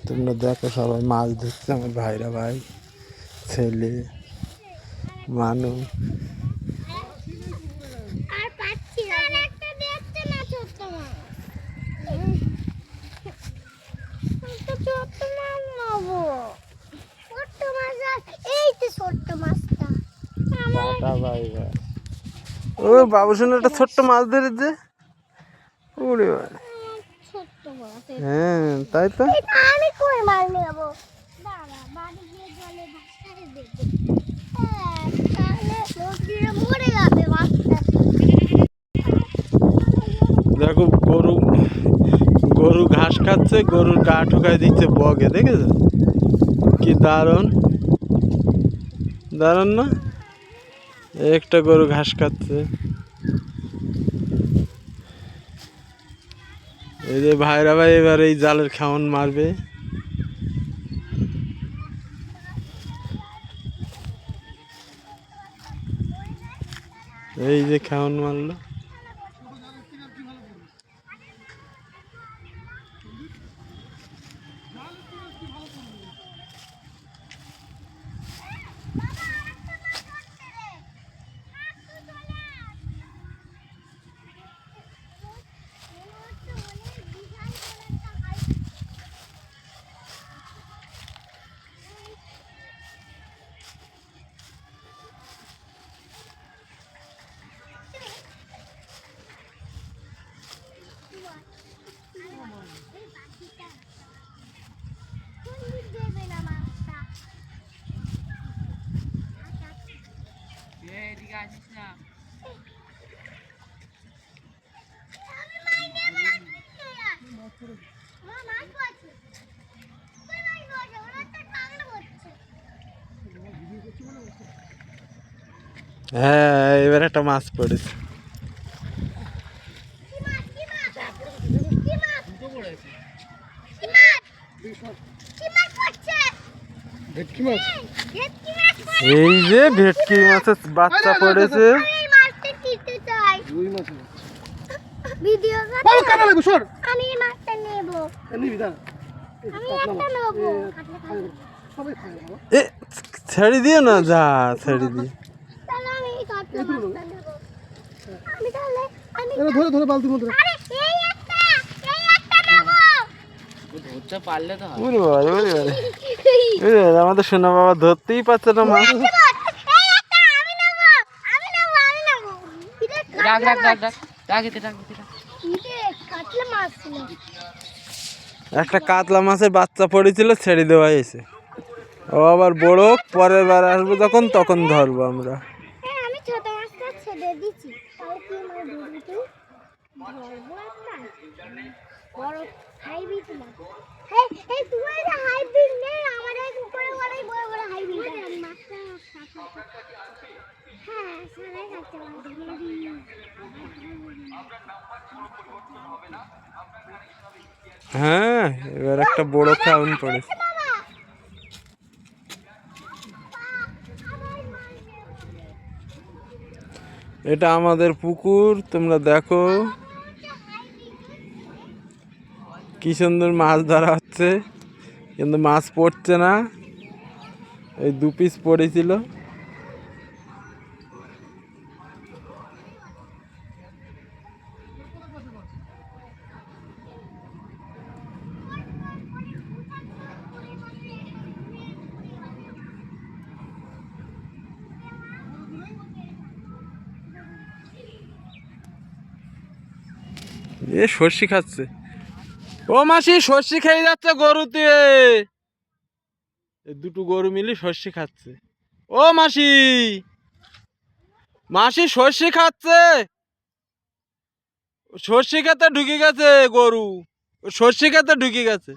তোমরা দেখো সবাই মাছ ধরছে, আমার ভাইরা ভাই ছেলে মানুষ। ও বাবু শুনে একটা ছোট্ট মাছ ধরেছে। ওরে হ্যাঁ তাই তো। আমি কই মাছ নেবো দাঁড়া বাড়ি গিয়ে জলে ভাসারে দেবো তাহলে নদীরে মরে যাবে মাছটা। দেখো গরু গরু ঘাস খাচ্ছে, গরুর গা ঠুকাই দিচ্ছে বগে, দেখেছো কি দারুণ দারুণ না? একটা গরু ঘাস খাচ্ছে। এই যে ভাইরা ভাই এবার এই জালের খাওয়ান মারবে। এই যে খাওয়ান মারলো। হ্যাঁ এবার একটা মাছ পড়েছে। এই যে ভেটকি মাছের বাচ্চা পড়েছে। ছেড়ে দিও না, যা ছেড়ে দিয়ে আমাদের সোনা বাবা ধরতেই পারছে না মাছ। একটা কাতলা মাছের বাচ্চা পড়েছিল, ছেড়ে দেওয়া হয়েছে। ও আবার বড়, পরের বার আসবো যখন তখন ধরবো আমরা। হ্যাঁ এবার একটা বড় খাউন পড়েছে। এটা আমাদের পুকুর, তোমরা দেখো কি সুন্দর মাছ ধরা হচ্ছে, কিন্তু মাছ পড়ছে না। এই 2 পিস পড়েছিল। এ সর্ষে খাচ্ছে। ও মাসি সর্ষে খেয়ে যাচ্ছে গরুতে। দুটো গরু মিলে সর্ষে খাচ্ছে। ও মাসি, মাসি সর্ষে খাচ্ছে। সর্ষে খেতে ঢুকে গেছে গরু, সর্ষে খেতে ঢুকে গেছে।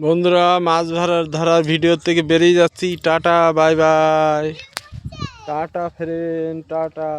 বন্ধুরা মাছ ধরার ভিডিও থেকে বেরিয়ে যাচ্ছি। Tata, bye bye. Tata friend, tata.